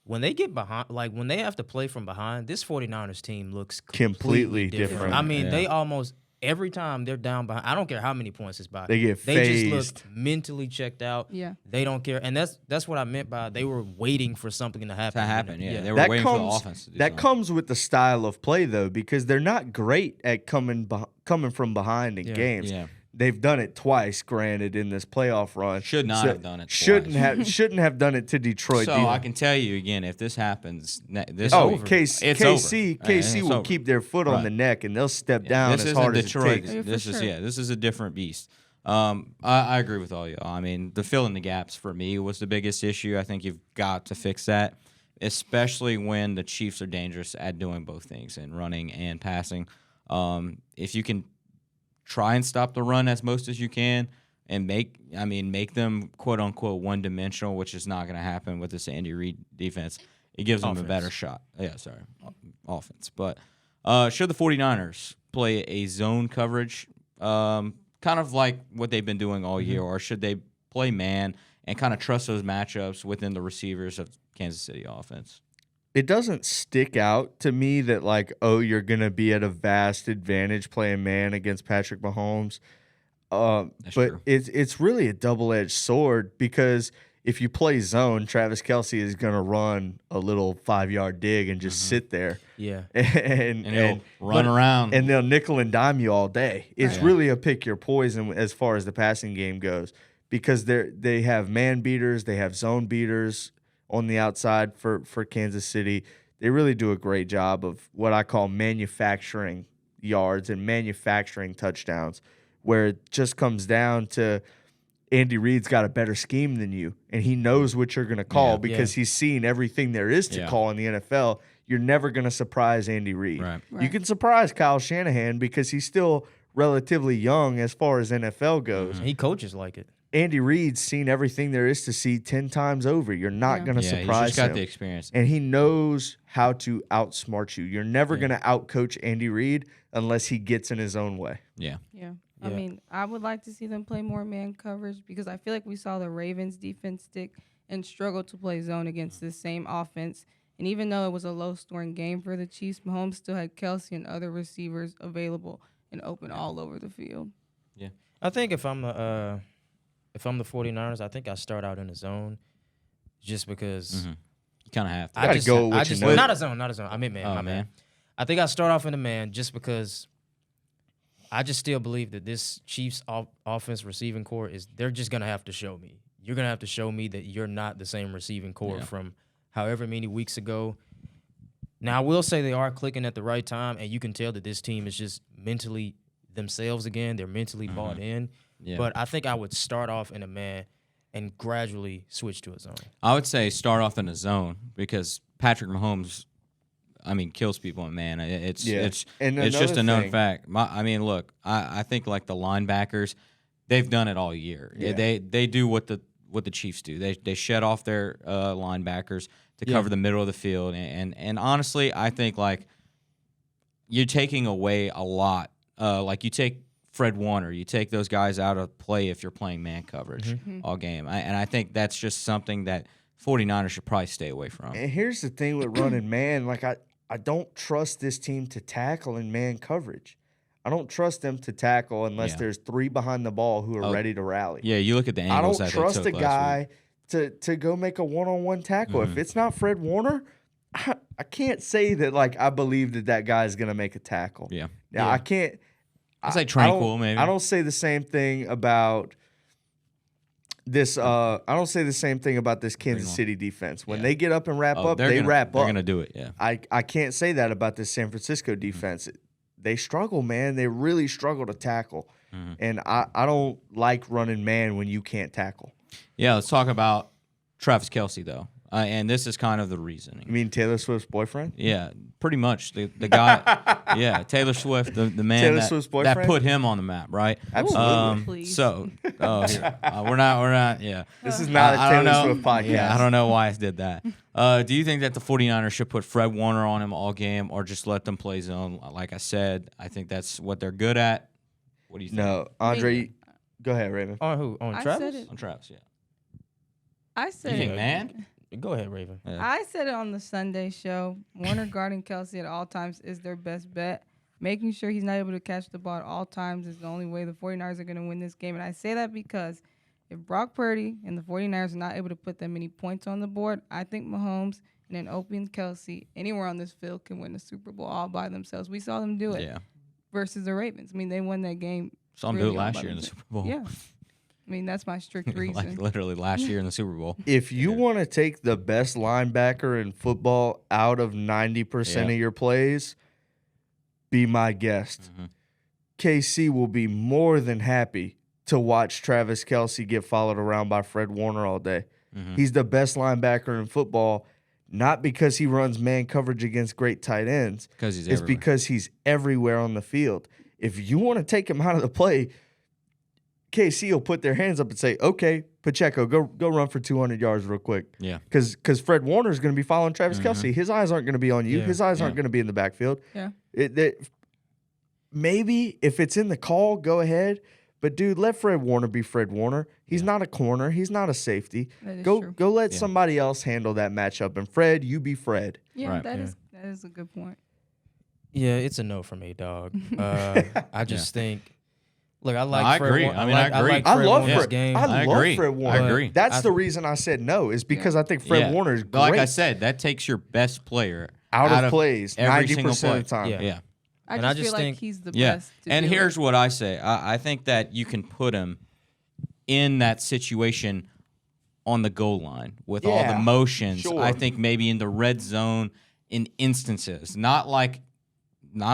when they get behind, like, when they have to play from behind, this 49ers team looks Completely different. different. I mean, Yeah. they almost, every time they're down behind, I don't care how many points it's by. They get They just phased. look mentally checked out. Yeah. They don't care. And that's what I meant by they were waiting for something to happen. To happen, yeah. They were That waiting for the comes offense to do that something. comes with the style of play though, because they're not great at coming from behind in Yeah. games. Yeah. They've done it twice, granted, in this playoff run. Should not have done it Shouldn't twice. shouldn't have done it to Detroit. So I can tell you again, if this happens, this Oh, over. KC, It's KC, over. KC It's will over. keep their foot on Right. the neck, and they'll step down This as isn't hard Detroit. as it takes. Yeah, for This is sure. this is a different beast. I agree with all y'all. I mean, the fill in the gaps for me was the biggest issue. I think you've got to fix that, especially when the Chiefs are dangerous at doing both things, and running and passing. If you can try and stop the run as most as you can, and make them quote unquote one dimensional, which is not going to happen with this Andy Reid defense. It gives them a better shot. Yeah, sorry, offense. But should the 49ers play a zone coverage, kind of like what they've been doing all year, or should they play man and kind of trust those matchups within the receivers of Kansas City offense? It doesn't stick out to me that like, oh, you're gonna be at a vast advantage playing man against Patrick Mahomes. But true. it's really a double-edged sword, because if you play zone, Travis Kelce is gonna run a little 5-yard dig and just sit there. Yeah. and he'll run around. and they'll nickel and dime you all day. It's Right. really a pick your poison as far as the passing game goes, because they have man beaters, they have zone beaters on the outside for Kansas City. They really do a great job of what I call manufacturing yards and manufacturing touchdowns, where it just comes down to Andy Reid's got a better scheme than you, and he knows what you're going to call because he's seen everything there is to call in the NFL. You're never going to surprise Andy Reid. Right. You can surprise Kyle Shanahan because he's still relatively young as far as NFL goes. He coaches like it. Andy Reid's seen everything there is to see 10 times over. You're not going to Yeah, he's surprise just got him. the experience. And he knows how to outsmart you. You're never going to outcoach Andy Reid unless he gets in his own way. Yeah. Yeah. I Yeah. mean, I would like to see them play more man coverage, because I feel like we saw the Ravens defense stick and struggle to play zone against this same offense. And even though it was a low-scoring game for the Chiefs, Mahomes still had Kelsey and other receivers available and open all over the field. I think if I'm the 49ers, I think I start out in the zone, just because You kind of have to. I gotta just go with I what just you know. not a zone. I meant man. Oh, my man. man. I think I start off in the man just because I just still believe that this Chiefs offense receiving core they're just gonna have to show me. You're gonna have to show me that you're not the same receiving core from however many weeks ago. Now I will say they are clicking at the right time, and you can tell that this team is just mentally themselves again. They're mentally bought in. Yeah. But I think I would start off in a man and gradually switch to a zone. I would say start off in a zone, because Patrick Mahomes, kills people in man. It's And it's just another a known thing- fact. Look, I think like the linebackers, they've done it all year. Yeah. They do what the Chiefs do. They shut off their linebackers to cover the middle of the field, and honestly, I think like you're taking away a lot. Like you take Fred Warner, you take those guys out of play if you're playing man coverage all game. And I think that's just something that 49ers should probably stay away from. And here's the thing with running man. Like, I don't trust this team to tackle in man coverage. I don't trust them to tackle unless Yeah. there's 3 behind the ball who are ready to rally. Yeah, you look at the I angles don't that trust they a took last guy to go make a one-on-one tackle. If it's not Fred Warner, I can't say that like I believe that guy is going to make a tackle. week. Yeah. Now I can't. I'd say I Tranquil, don't- maybe. I don't say the same thing about this. I don't say the same thing about this Kansas Greenlaw. City defense. When Yeah. they get up and wrap up, they're they gonna, wrap They're up. going to do it, yeah. I can't say that about this San Francisco defense. They struggle, man. They really struggle to tackle. And I don't like running man when you can't tackle. Yeah, let's talk about Travis Kelce, though. And this is kind of the You reasoning. mean Taylor Swift's boyfriend? Yeah, pretty much. The guy, yeah, Taylor Swift, the man Taylor Swift's that boyfriend? put him on the map, right? Absolutely. Please. So, we're not, yeah. This is not a I don't Taylor know. Swift podcast. Yeah, I don't know why I did that. Do you think that the 49ers should put Fred Warner on him all game or just let them play zone? Like I said, I think that's what they're good at. What do you think? No, Andre, go ahead, Raven. On who? On I Travis? said it. On Travis, yeah. I You said think, it. man? Go ahead, Raven. Yeah. I said it on the Sunday show. Warner guarding Kelsey at all times is their best bet. Making sure he's not able to catch the ball at all times is the only way the 49ers are going to win this game. And I say that because if Brock Purdy and the 49ers are not able to put that many points on the board, I think Mahomes and then Opie and Kelsey anywhere on this field can win the Super Bowl all by themselves. We saw them do it Yeah. versus the Ravens. I mean, they won that game. Saw him really do it all last by year in the themselves. Super Bowl. Yeah. I mean, that's my strict reason. Like literally last year in the Super Bowl. If you want to take the best linebacker in football out of 90% Yeah. of your plays, be my guest. Mhm. KC will be more than happy to watch Travis Kelce get followed around by Fred Warner all day. Mhm. He's the best linebacker in football, not because he runs man coverage against great tight ends. Because he's It's everywhere. because he's everywhere on the field. If you want to take him out of the play, KC will put their hands up and say, "Okay, Pacheco, go run for 200 yards real quick." Yeah. Because Fred Warner is going to be following Travis Kelce. His eyes aren't going to be on you. Yeah. His eyes aren't Yeah. going to be in the backfield. Yeah. Maybe if it's in the call, go ahead. But dude, let Fred Warner be Fred Warner. He's not a corner. He's not a safety. That is Go true. go let Yeah. somebody else handle that matchup. And Fred, you be Fred. Yeah, Right. that Yeah. is a good point. Yeah, it's a no for me, dog. I just think. Look, I like. I Fred agree. Warner. I mean, I agree. like I Fred love Warner's Fred. game. I I love agree. Fred I Warner. agree. That's the reason I said no. Is because I think Fred Yeah. Warner is great Like I said, that takes your best player out of plays every 90% single play. of the time. Yeah. Yeah. I And just I just feel like think- he's the Yeah. best. To And do here's it. what I say. I think that you can put him in that situation on the goal line with all the Yeah, motions. sure. I think maybe in the red zone in instances, not a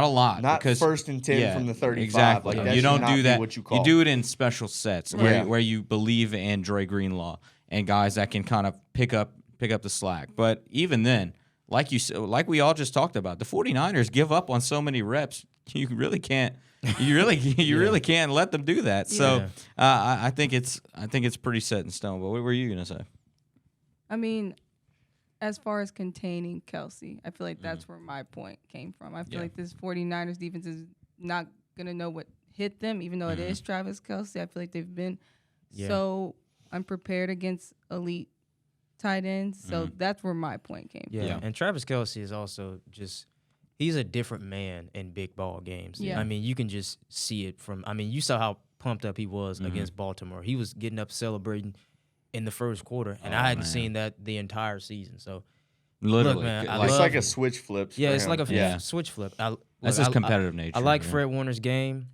lot. Not because, first and 10 from the 35. Exactly. Like, that you should don't not do be that. what you You call. do it in special sets Yeah. where you believe in Dre Greenlaw and guys that can kind of pick up the slack. But even then, like you said, like we all just talked about, the 49ers give up on so many reps. You really can't. You really can't let them do that. So I think it's pretty set in stone. But what were you gonna say? I mean, as far as containing Kelsey, I feel like that's where my point came from. I feel Yeah. like this 49ers defense is not going to know what hit them, even though it is Travis Kelsey. I feel like they've been so unprepared against elite tight ends. So that's where my point came from. Yeah, and Travis Kelce is also just. He's a different man in big ball games. Yeah. I mean, you can just see it from. I mean, you saw how pumped up he was against Baltimore. He was getting up celebrating in the first quarter, and I hadn't man. seen that the entire season. So Literally, Look, man, I It's love- like a switch flips. yeah, for it's him. like a Yeah. switch flip. that's look, his competitive nature. I like yeah. Fred Warner's game,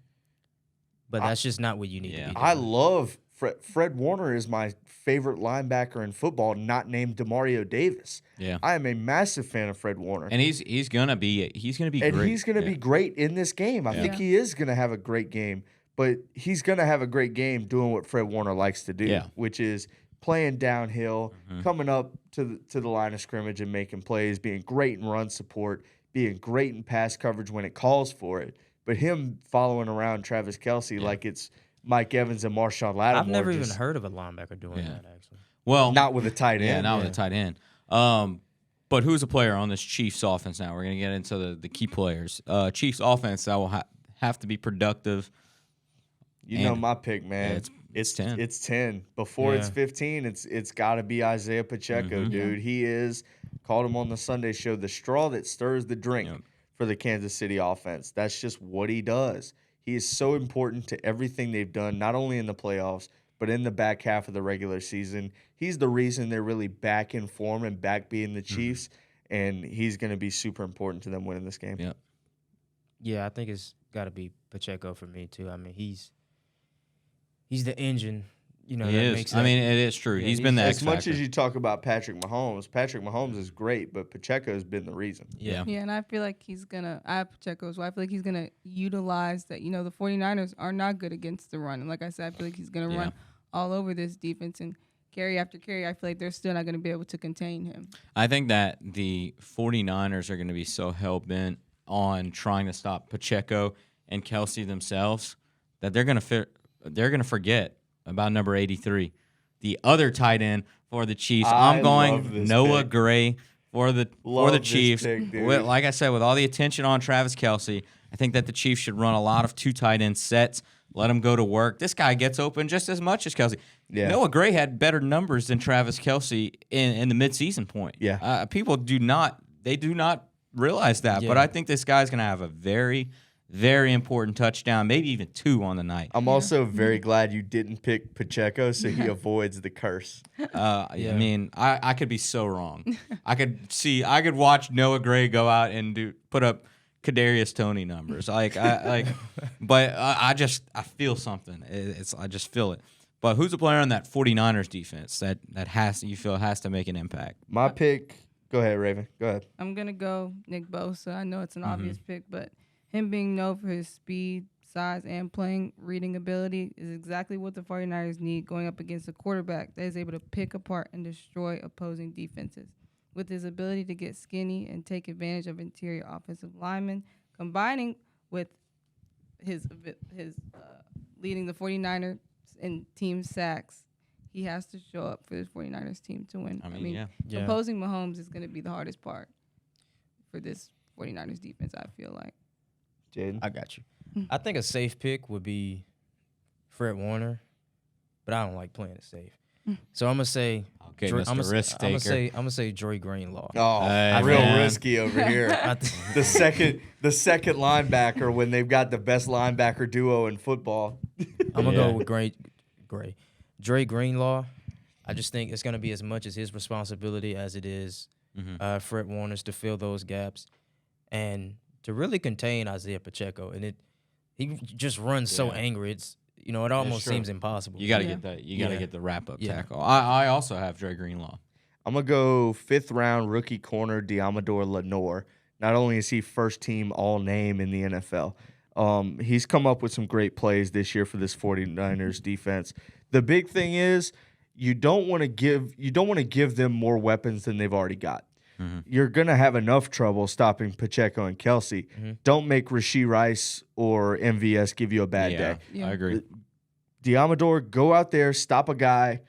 but that's just not what you need to be doing. I love Fred Warner is my favorite linebacker in football, not named Demario Davis. Yeah, I am a massive fan of Fred Warner. and he's gonna be And great. he's going to Yeah. be great in this game. I Yeah. think he is going to have a great game, but he's going to have a great game doing what Fred Warner likes to do, Yeah. which is playing downhill, coming up to the line of scrimmage and making plays, being great in run support, being great in pass coverage when it calls for it. But him following around Travis Kelce like it's Mike Evans and Marshawn Lattimore. I've never even just heard of a linebacker doing Yeah. that. Actually, Well, not with a tight end. yeah, not with a tight end. But who's a player on this Chiefs offense now? We're gonna get into the key players. Chiefs offense that will have to be productive. You know And- my pick, man. Yeah, it's 10. It's 10. Before it's Yeah. 15, it's got to be Isaiah Pacheco, dude. He is, called him on the Sunday show, the straw that stirs the drink Yep. for the Kansas City offense. That's just what he does. He is so important to everything they've done, not only in the playoffs, but in the back half of the regular season. He's the reason they're really back in form and back being the Chiefs, and he's going to be super important to them winning this game. Yep. yeah, I think it's got to be Pacheco for me too. I mean, he's the engine. You know, He that is. makes I that- mean, it is true. Yeah, he's been the As X much factor. as you talk about Patrick Mahomes is great, but Pacheco has been the reason. Yeah. Yeah, and I feel like I have Pacheco as well. I feel like he's going to utilize that. You know, the 49ers are not good against the run. And like I said, I feel like he's going to Yeah. run all over this defense. And carry after carry, I feel like they're still not going to be able to contain him. I think that the 49ers are going to be so hell-bent on trying to stop Pacheco and Kelsey themselves that they're going to forget about number 83, the other tight end for the Chiefs. I'm going Noah Gray for the Chiefs. Like I said, with all the attention on Travis Kelsey, I think that the Chiefs should run a lot of 2 tight end sets. Let him go to work. This guy gets open just as much as Kelsey. Yeah. Noah Gray had better numbers than Travis Kelsey in the midseason point. Yeah. People do not realize that. Yeah. But I think this guy's going to have a very, very important touchdown, maybe even 2 on the night. I'm also very glad you didn't pick Pacheco so he avoids the curse. I mean, I could be so wrong. I could watch Noah Gray go out and put up Kadarius Toney numbers. But I feel something. I just feel it. But who's the player on that 49ers defense that has to make an impact? My pick. Go ahead, Raven. Go ahead. I'm going to go Nick Bosa. I know it's an Mm-hmm. obvious pick, but him being known for his speed, size, and playing reading ability is exactly what the 49ers need going up against a quarterback that is able to pick apart and destroy opposing defenses. With his ability to get skinny and take advantage of interior offensive linemen, combining with his leading the 49ers in team sacks, he has to show up for this 49ers team to win. I mean, yeah. Opposing Mahomes is going to be the hardest part for this 49ers defense, I feel like. Jaden. I got you. I think a safe pick would be Fred Warner, but I don't like playing it safe. So I'm gonna say, Okay, Mr. Risk Taker. I'm gonna say Dre Greenlaw. Oh, Hey, real man. risky over here. the second linebacker when they've got the best linebacker duo in football. I'm gonna go with Dre Greenlaw. I just think it's gonna be as much as his responsibility as it is Fred Warner's to fill those gaps and to really contain Isaiah Pacheco. And he just runs so angry. It almost true. seems impossible. You got to Yeah. get that. You got to get the wrap-up Yeah. tackle. I also have Dre Greenlaw. I'm going to go 5th round rookie corner Diamador Lenore. Not only is he first team all name in the NFL, he's come up with some great plays this year for this 49ers defense. The big thing is you don't want to give them more weapons than they've already got. You're going to have enough trouble stopping Pacheco and Kelsey. Don't make Rashee Rice or MVS give you a bad day. Yeah. I agree. Diamador, go out there, stop a guy,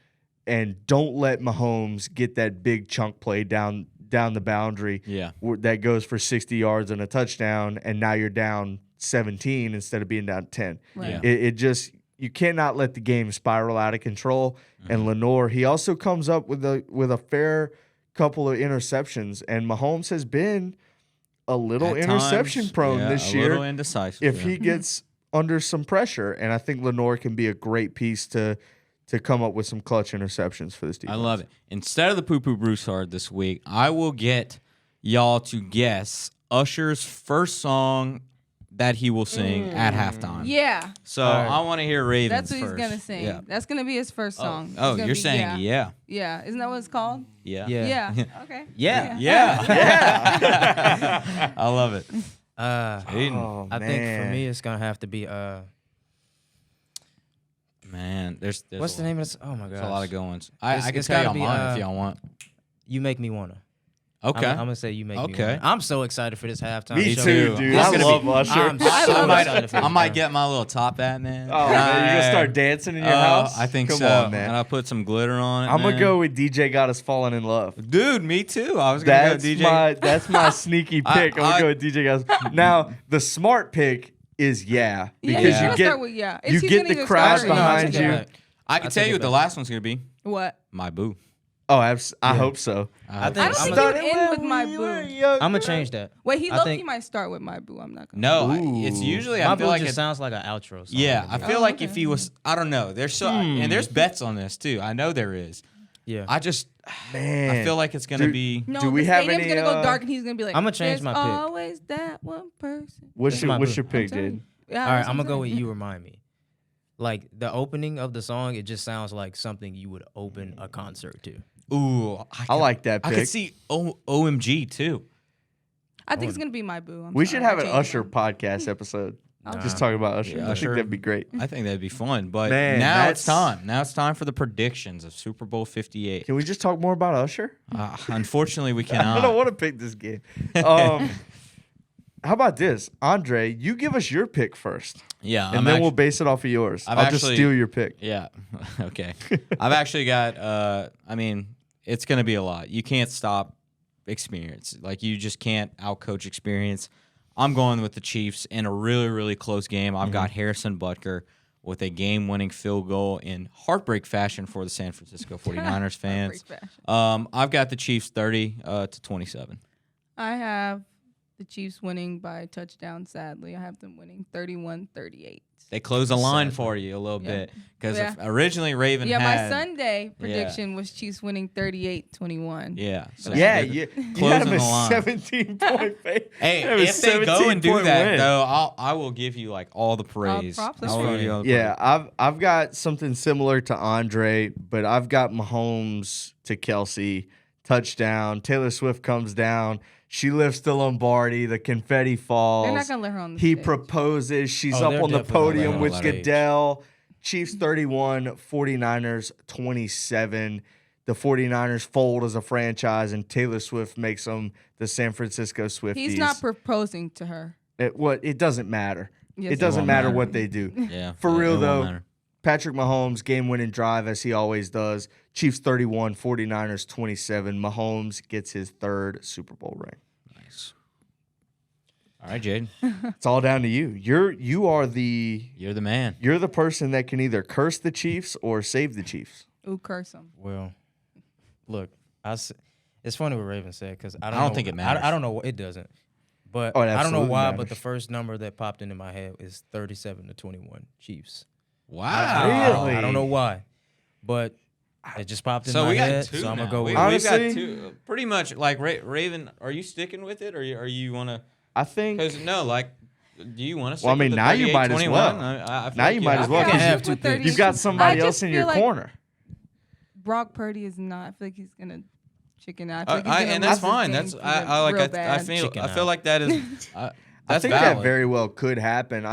and don't let Mahomes get that big chunk play down the boundary Yeah. that goes for 60 yards and a touchdown, and now you're down 17 instead of being down 10. Right. Yeah. It just you cannot let the game spiral out of control. And Lenore, he also comes up with a fair couple of interceptions, and Mahomes has been a little At interception times, prone yeah, this a year. little indecisive. If he gets under some pressure, and I think Lenore can be a great piece to come up with some clutch interceptions for this defense. I love it. Instead of the poo-poo Broussard this week, I will get y'all to guess Usher's first song that he will sing at halftime. Yeah. So All right. I want to hear Ravens That's what first. he's going to sing. Yeah. That's going to be his first song. Oh, It's gonna you're be saying yeah. Yeah. Isn't that what it's called? Yeah. Yeah. Yeah. Okay. Yeah. Yeah. I love it. Aiden. Oh, I think for man. me it's gonna have to be Man, there's what's the name of this? Oh my god, There's a lot of good ones. I can it's tell gotta y'all be, mine if y'all want. You Make Me Wanna. Okay. I'm gonna say You Make Me Okay. Wanna. I'm so excited for this halftime Me show. too, dude. It's I gonna love be- Usher. I'm so I excited for might, this. I might get my little top hat, man. Oh, man, you gonna start dancing in your house? I think Come so. on, man. And I'll put some glitter on it. I'm gonna man. go with DJ Got Us Falling in Love. Dude, me too. I was gonna That's go DJ. that's my sneaky pick. I'm gonna go with DJ Got Us. Now the smart pick is Yeah, because he's Yeah. gonna you get start with yeah. you He's get gonna the either crowd start with behind yeah. you. Yeah. I can I tell take you it what the back. last one's gonna be. What? My boo. Oh, I hope so. I I think don't think I'm you end with my boo. gonna change that. Wait, he I low-key think- might start with my boo. I'm not gonna. No, Ooh. it's usually My I feel boo like just it's, sounds like an outro song. yeah. I to me. feel Oh, like okay. if he was, I don't know. There's so and there's bets on this too. I know there is. Yeah. I just Man, I feel like it's gonna Dude, be. No, Do the we have stadium's any, gonna go dark, and he's gonna be like, I'ma change "There's my pick. always that one person." what's my your boo. pick, telling dude? you. Yeah, All right, that's I'm what gonna go with saying. You Remind Me. Like the opening of the song, it just sounds like something you would open a concert to. Ooh, I like that I pick. could see OMG too. I think it's gonna be my boo. I'm We sorry, should have I an changed Usher it. podcast episode. Just talking about Usher. Yeah, I think Usher. that'd be great. I think that'd be fun. But Man, now it's that's- time. Now it's time for the predictions of Super Bowl 58. Can we just talk more about Usher? Unfortunately, we I don't cannot. want to pick this game. How about this, Andre? You give us your pick first, Yeah, and then we'll base it off of yours. I've I'll just actually- steal your pick. Yeah. Okay. I've actually got. I mean, it's going to be a lot. You can't stop experience. Like you just can't outcoach experience. I'm going with the Chiefs in a really, really close game. I've got Harrison Butker with a game-winning field goal in heartbreak fashion for the San Francisco 49ers fans. Heartbreak fashion. I've got the Chiefs 30 to 27. I have the Chiefs winning by a touchdown, sadly. I have them winning 31-38. They close the line Sadly. for you a little Yeah. bit because Yeah. originally Raven Yeah, had. my Sunday prediction was Chiefs winning 38-21. Yeah. So Yeah, they- you had closing him a the line. 17-point fade. Hey, That was if they go and do 17-point that, win. though, I will give you like all the praise. props, that's I will give fine. you all the Yeah, praise. I've got something similar to Andre, but I've got Mahomes to Kelsey touchdown. Taylor Swift comes down. She lifts the Lombardi. The confetti falls. They're not going to let her on the He stage. proposes. She's Oh, up they're on the definitely gonna let podium her with on stage. Goodell. Chiefs 31, 49ers 27. The 49ers fold as a franchise, and Taylor Swift makes them the San Francisco Swifties. He's not proposing to her. It doesn't matter. Yes, It doesn't won't matter matter. what they do. Yeah, For it real, won't though, matter. Patrick Mahomes, game-winning drive, as he always does. Chiefs 31, 49ers 27. Mahomes gets his third Super Bowl ring. Nice. All right, Jaden, It's all down to you. You're you're the man. the person that can either curse the Chiefs or save the Chiefs. Ooh, curse him. Well, look, it's funny what Raven said because I don't don't know- think it matters. I don't know. It doesn't. But Oh, it I don't know absolutely why. matters. But the first number that popped into my head is 37-21 Chiefs. Wow. Really? I don't know why, but it just popped in So my we got head. two So I'm now. gonna go with. We've got Honestly- two. Pretty much like Raven. Are you sticking with it, or you want to? I think Because no, like, do you want to? Well, I mean, now you might as well. I feel Now like you might as I well, feel because like have two picks. you've got somebody I else just in your feel like corner. Brock Purdy is not. I feel like he's going to chicken out. I feel like he's gonna and that's lose this fine. game That's to I the like. real I bad. feel. Chicken I feel out. like that is. I That's think valid. that very well could happen.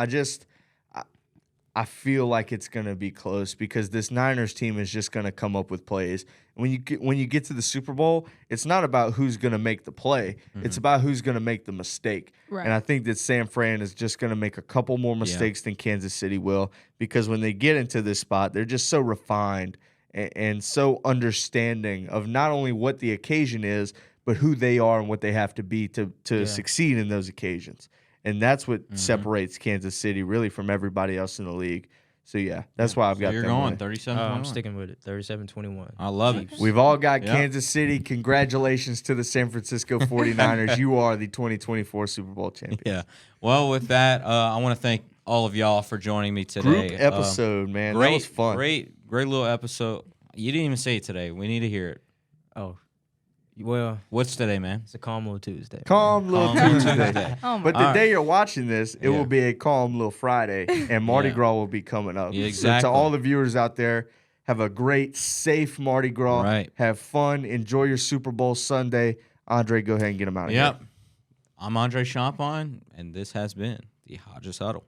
I feel like it's going to be close because this Niners team is just going to come up with plays. When you get to the Super Bowl, it's not about who's going to make the play. It's about who's going to make the mistake. Right. And I think that San Fran is just going to make a couple more mistakes than Kansas City will because when they get into this spot, they're just so refined and so understanding of not only what the occasion is, but who they are and what they have to be to succeed in those occasions. And that's what separates Kansas City really from everybody else in the league. So, yeah, that's why I've got You're them going winning. 37. I'm sticking with it. 37-21. I love it. We've all got Yeah. Kansas City. Congratulations to the San Francisco 49ers. You are the 2024 Super Bowl champion. Yeah. Well, with that, I want to thank all of y'all for joining me today. Group episode, man. Great, that was fun. Great little episode. You didn't even say it today. We need to hear it. Oh, well, What's today, man? it's a calm little Tuesday. Calm little Calm Tuesday. Tuesday. Oh my But the All right. day you're watching this, it Yeah. will be a calm little Friday, and Mardi Yeah. Gras will be coming up. Yeah, So exactly. to all the viewers out there, have a great, safe Mardi Gras. Right. Have fun. Enjoy your Super Bowl Sunday. Andre, go ahead and get him out of here. Yep. I'm Andre Champagne, and this has been the Hodges Huddle.